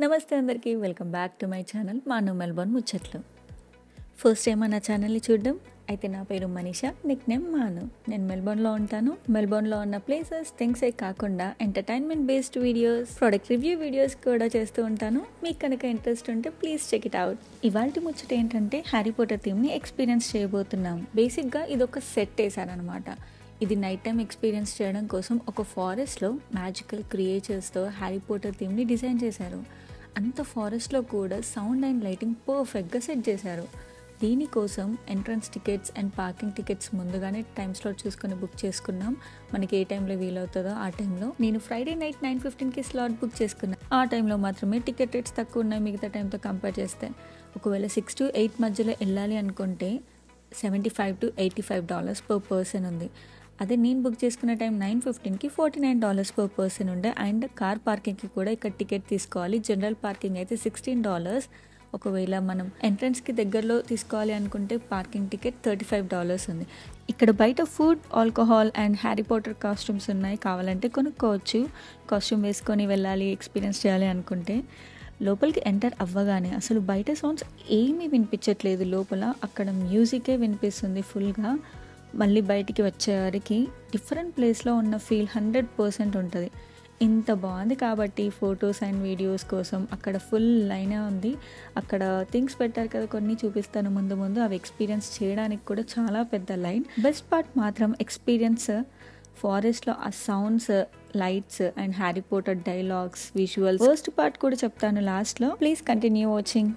నమస్తే అందరికీ, welcome back to my channel మాను మెల్బోర్న్ ముచ్చట్లు. ఫస్ట్ టైం నా ఛానల్ని చూడడం అయితే, నా పేరు మనీషా, నిక్ నేమ్ మాను. నేను మెల్బోర్న్లో ఉంటాను. మెల్బోర్న్లో ఉన్న ప్లేసెస్, థింగ్సే కాకుండా entertainment based videos, product review videos కూడా చేస్తూ ఉంటాను. మీకు కనుక ఇంట్రెస్ట్ ఉంటే ప్లీజ్ చెక్ ఇట్ అవుట్. ఇవాల్టి ముచ్చట ఏంటంటే, హ్యారీ పాటర్ థీమ్ని ఎక్స్పీరియన్స్ చేయబోతున్నాం. బేసిక్గా ఇది ఒక సెట్ వేసారనమాట. ఇది నైట్ టైం ఎక్స్పీరియన్స్ చేయడం కోసం ఒక ఫారెస్ట్లో మ్యాజికల్ క్రియేచర్స్తో హ్యారీ పాటర్ థీమ్ని డిజైన్ చేశారు. అంత ఫారెస్ట్లో కూడా సౌండ్ అండ్ లైటింగ్ పర్ఫెక్ట్గా సెట్ చేశారు. దీనికోసం entrance tickets and parking tickets ముందుగానే టైం స్లాట్ చూసుకొని బుక్ చేసుకున్నాం. మనకి ఏ టైంలో వీలవుతుందో ఆ టైంలో. నేను ఫ్రైడే నైట్ 9:15కి స్లాట్ బుక్ చేసుకున్నాను. ఆ టైంలో మాత్రమే టికెట్ రేట్స్ తక్కువ ఉన్నాయి మిగతా టైంతో కంపేర్ చేస్తే. ఒకవేళ 6 to 8 మధ్యలో వెళ్ళాలి అనుకుంటే $75 to $85 పర్ పర్సన్ ఉంది. అదే నేను బుక్ చేసుకున్న టైం 9:15కి $49 పర్ పర్సన్ ఉండే. అండ్ కార్ పార్కింగ్కి కూడా ఇక్కడ టికెట్ తీసుకోవాలి. జనరల్ పార్కింగ్ అయితే $16. ఒకవేళ మనం ఎంట్రన్స్కి దగ్గరలో తీసుకోవాలి అనుకుంటే పార్కింగ్ టికెట్ $35 ఉంది. ఇక్కడ బయట food, alcohol and Harry Potter costumes ఉన్నాయి. కావాలంటే కొనుక్కోవచ్చు. కాస్ట్యూమ్ వేసుకొని వెళ్ళాలి, ఎక్స్పీరియన్స్ చేయాలి అనుకుంటే. లోపలికి ఎంటర్ అవ్వగానే అసలు బయట సౌండ్స్ ఏమీ వినిపించట్లేదు. లోపల అక్కడ మ్యూజికే వినిపిస్తుంది ఫుల్గా. మళ్ళీ బయటికి వచ్చేవారికి డిఫరెంట్ ప్లేస్లో ఉన్న ఫీల్ 100% ఉంటుంది. ఇంత బాగుంది కాబట్టి ఫొటోస్ అండ్ వీడియోస్ కోసం అక్కడ ఫుల్ లైనే ఉంది. అక్కడ థింగ్స్ పెట్టారు కదా, కొన్ని చూపిస్తాను ముందు. అవి ఎక్స్పీరియన్స్ చేయడానికి కూడా చాలా పెద్ద లైన్. బెస్ట్ పార్ట్ మాత్రం ఎక్స్పీరియన్స్ ఫారెస్ట్లో ఆ sounds, lights and Harry Potter dialogues, visuals. First part కూడా చెప్తాను లాస్ట్లో. Please continue watching.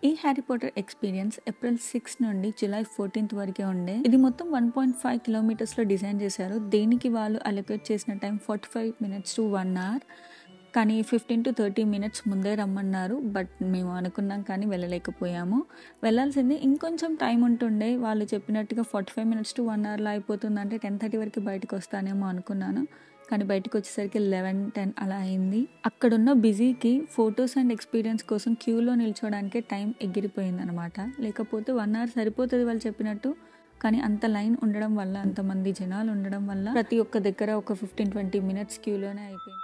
ఈ హ్యారీ పాటర్ ఎక్స్పీరియన్స్ ఏప్రిల్ 6 నుండి జూలై 14 వరకే ఉండే. ఇది మొత్తం 1.5 కిలోమీటర్స్లో డిజైన్ చేశారు. దీనికి వాళ్ళు అలొకేట్ చేసిన టైం 45 minutes to 1 hour. కానీ 15 to 30 minutes ముందే రమ్మన్నారు. బట్ మేము అనుకున్నాం కానీ వెళ్ళలేకపోయాము. వెళ్ళాల్సింది ఇంకొంచెం టైం ఉంటుండే. వాళ్ళు చెప్పినట్టుగా 45 minutes to 1 hourలో అయిపోతుందంటే 10:30 వరకు బయటకు వస్తానేమో అనుకున్నాను. కానీ బయటకు వచ్చేసరికి 11-10 అలా అయింది. అక్కడున్న బిజీకి ఫొటోస్ అండ్ ఎక్స్పీరియన్స్ కోసం క్యూలో నిల్చోడానికే టైం ఎగిరిపోయింది అనమాట. లేకపోతే 1 hour సరిపోతుంది వాళ్ళు చెప్పినట్టు. కానీ అంత లైన్ ఉండడం వల్ల, అంతమంది జనాలు ఉండడం వల్ల ప్రతి ఒక్క దగ్గర ఒక 15-20 minutes క్యూలోనే అయిపోయింది.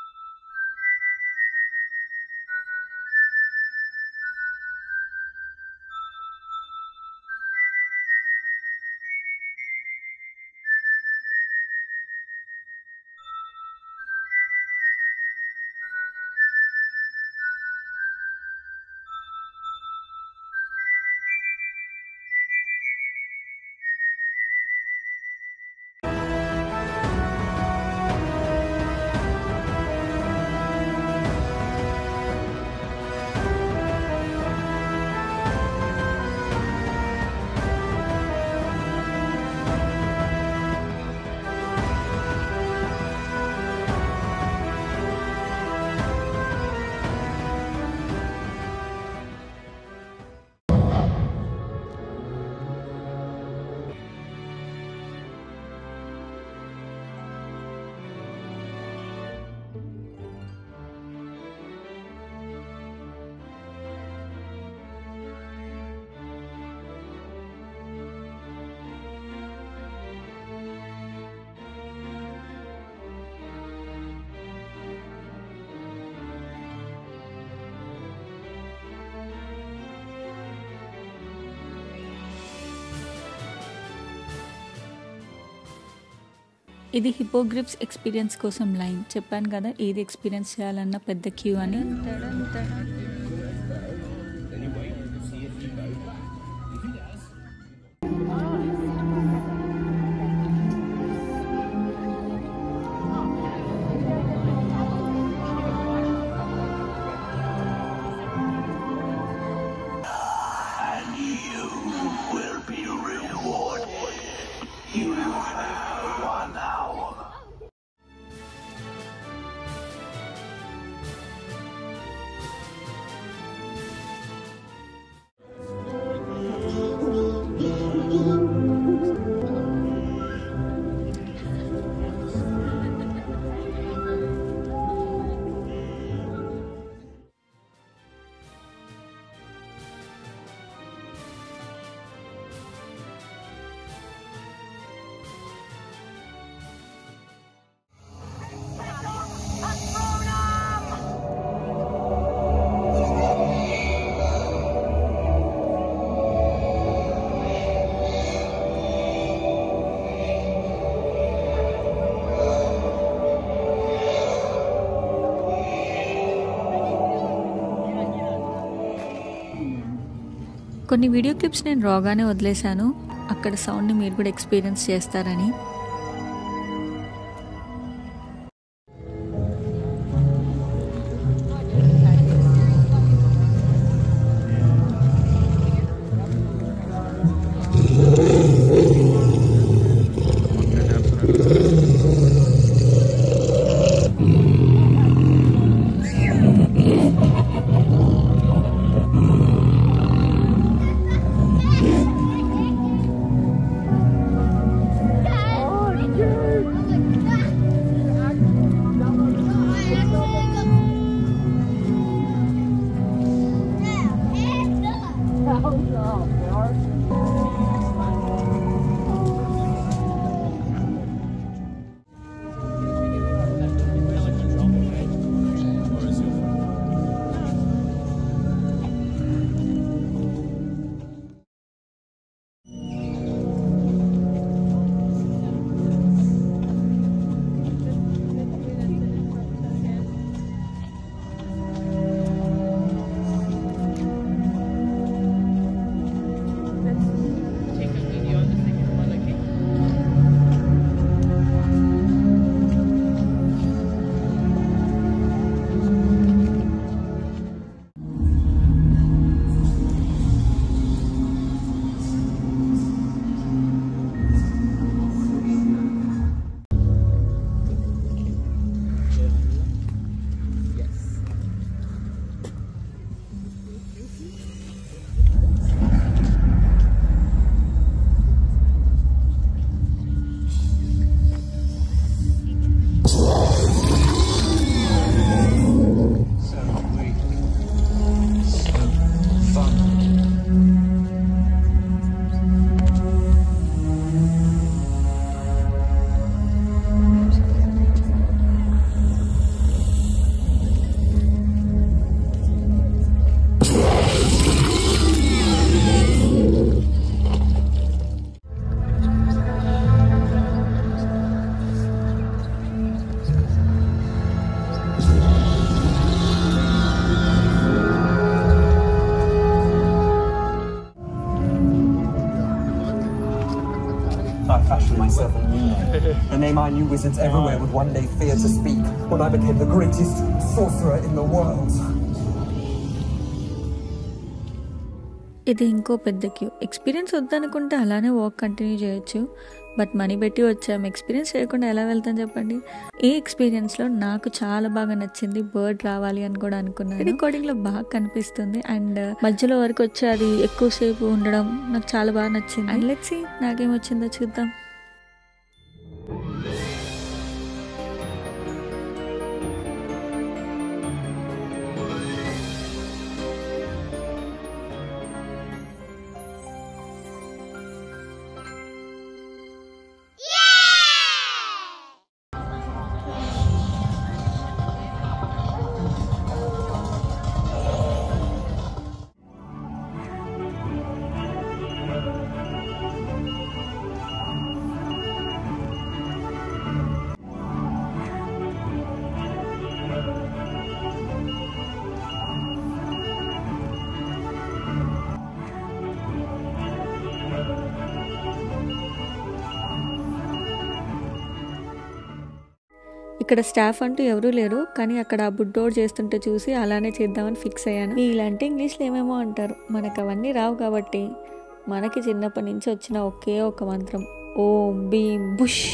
ఇది హిపోగ్రిప్స్ ఎక్స్పీరియన్స్ కోసం లైన్. చెప్పాను కదా, ఏది ఎక్స్పీరియన్స్ చేయాలన్న పెద్ద క్యూ అని. You have 1 hour. కొన్ని వీడియో క్లిప్స్ నేను రాగానే వదిలేశాను, అక్కడ సౌండ్ని మీరు కూడా ఎక్స్పీరియన్స్ చేస్తారని. I fashioned myself a new name. The name I knew wizards everywhere would one day fear to speak when I became the greatest sorcerer in the world. ఇది ఇంకో పెద్ద క్యూ. ఎక్స్పీరియన్స్ వద్దనుకుంటే అలానే వాక్ కంటిన్యూ చేయొచ్చు, but money పెట్టి వచ్చాము, experience చేయకుండా ఎలా వెళ్తాం చెప్పండి. ఈ ఎక్స్పీరియన్స్లో నాకు చాలా బాగా నచ్చింది, బర్డ్ రావాలి అని కూడా అనుకున్నాను. రికార్డింగ్లో బాగా కనిపిస్తుంది అండ్ మధ్యలో వరకు వచ్చి అది ఎక్కువసేపు ఉండడం నాకు చాలా బాగా నచ్చింది. అండ్ లెట్స్ సీ నాకేమొచ్చిందో చూద్దాం. ఇక్కడ స్టాఫ్ అంటూ ఎవరూ లేరు, కానీ అక్కడ ఆ బుడ్డోడు చేస్తుంటే చూసి అలానే చేద్దామని ఫిక్స్ అయ్యాను. ఇలాంటి ఇంగ్లీష్లో ఏమేమో అంటారు, మనకు అవన్నీ రావు కాబట్టి మనకి చిన్నప్పటి నుంచి వచ్చిన ఒకే ఒక మంత్రం, ఓం భీం బుష్.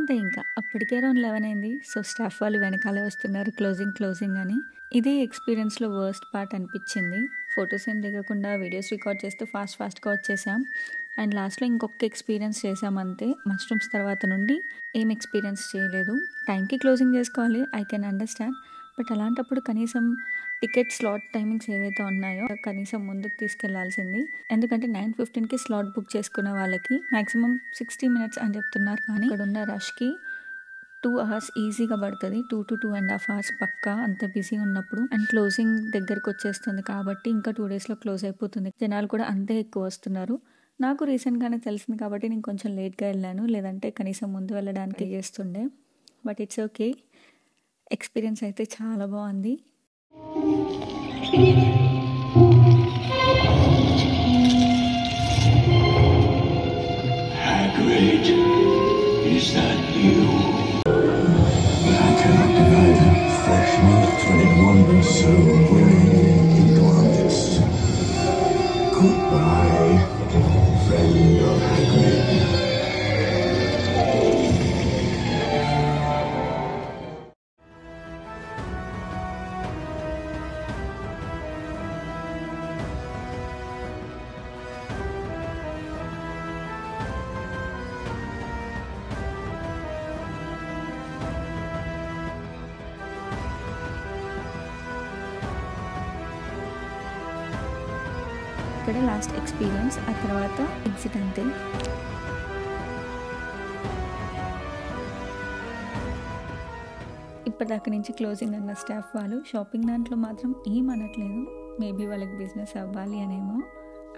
అంతే ఇంకా అప్పటికే అరౌండ్ 11 అయింది. సో స్టాఫ్ వాళ్ళు వెనకాలే వస్తున్నారు క్లోజింగ్ అని. ఇదే ఎక్స్పీరియన్స్లో వర్స్ట్ పార్ట్ అనిపించింది. ఫొటోస్ ఏం దిగకుండా వీడియోస్ రికార్డ్ చేస్తూ ఫాస్ట్గా వచ్చేసాం. అండ్ లాస్ట్లో ఇంకొక ఎక్స్పీరియన్స్ చేసాం అంతే. మష్రూమ్స్ తర్వాత నుండి ఏం ఎక్స్పీరియన్స్ చేయలేదు. టైంకి క్లోజింగ్ చేసుకోవాలి, ఐ కెన్ అండర్స్టాండ్. బట్ అలాంటప్పుడు కనీసం టికెట్ స్లాట్ టైమింగ్స్ ఏవైతే ఉన్నాయో కనీసం ముందుకు తీసుకెళ్లాల్సింది. ఎందుకంటే 9:15కి స్లాట్ బుక్ చేసుకున్న వాళ్ళకి మ్యాక్సిమం 60 minutes అని చెప్తున్నారు. కానీ ఇక్కడ ఉన్న రష్కి 2 hours ఈజీగా పడుతుంది. 2 to 2.5 hours పక్కా, అంత బిజీ ఉన్నప్పుడు. అండ్ క్లోజింగ్ దగ్గరకు వచ్చేస్తుంది కాబట్టి ఇంకా 2 daysలో క్లోజ్ అయిపోతుంది. జనాలు కూడా అంతే ఎక్కువ వస్తున్నారు. నాకు రీసెంట్గానే తెలిసింది కాబట్టి నేను కొంచెం లేట్గా వెళ్ళాను, లేదంటే కనీసం ముందు వెళ్ళడానికి చేస్తుండే. బట్ ఇట్స్ ఓకే, ఎక్స్పీరియన్స్ అయితే చాలా బాగుంది. Hagrid, is that you? But I cannot divide fresh meat when it wanders so willingly into our midst. Goodbye, friend of Hagrid. ఇక్కడ లాస్ట్ ఎక్స్పీరియన్స్, ఆ తర్వాత ఎగ్జిట్ అంతే. ఇప్పటిదాకా నుంచి క్లోజింగ్ అన్న స్టాఫ్ వాళ్ళు షాపింగ్ దాంట్లో మాత్రం ఏం అనట్లేదు. మేబీ వాళ్ళకి బిజినెస్ అవ్వాలి అనేమో,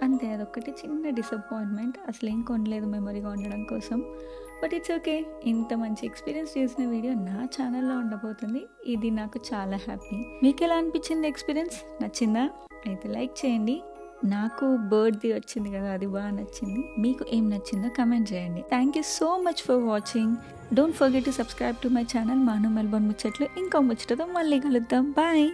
అంతే. అదొక్కటి చిన్న డిసప్పాయింట్మెంట్. అసలు ఏం కొనలేదు మెమరీగా ఉండడం కోసం. బట్ ఇట్స్ ఓకే, ఇంత మంచి ఎక్స్పీరియన్స్ చేసిన వీడియో నా ఛానల్లో ఉండబోతుంది. ఇది నాకు చాలా హ్యాపీ. మీకు ఎలా అనిపించింది ఎక్స్పీరియన్స్? నచ్చిందా? అయితే లైక్ చేయండి. నాకు బర్త్డే వచ్చింది కదా, అది బాగా నచ్చింది. మీకు ఏం నచ్చిందో కమెంట్ చేయండి. Thank you so much for watching. Don't forget to subscribe to my channel మాను మెల్బోర్న్ ముచ్చట్లు. ఇంకో ముచ్చటతో మళ్ళీ కలుద్దాం. బాయ్.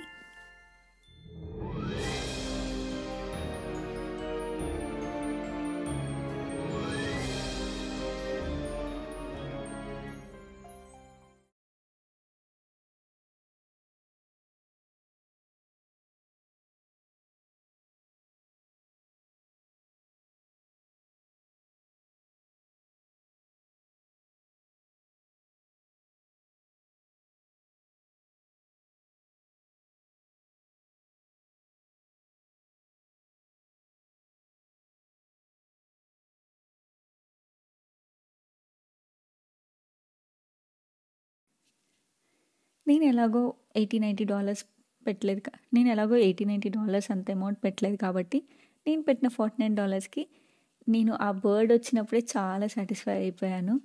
నేను ఎలాగో $80-90 పెట్టలేదు. నేను ఎలాగో $80-90 అంత అమౌంట్ పెట్టలేదు కాబట్టి నేను పెట్టిన $49కి నేను ఆ బర్డ్ వచ్చినప్పుడే చాలా సాటిస్ఫై అయిపోయాను.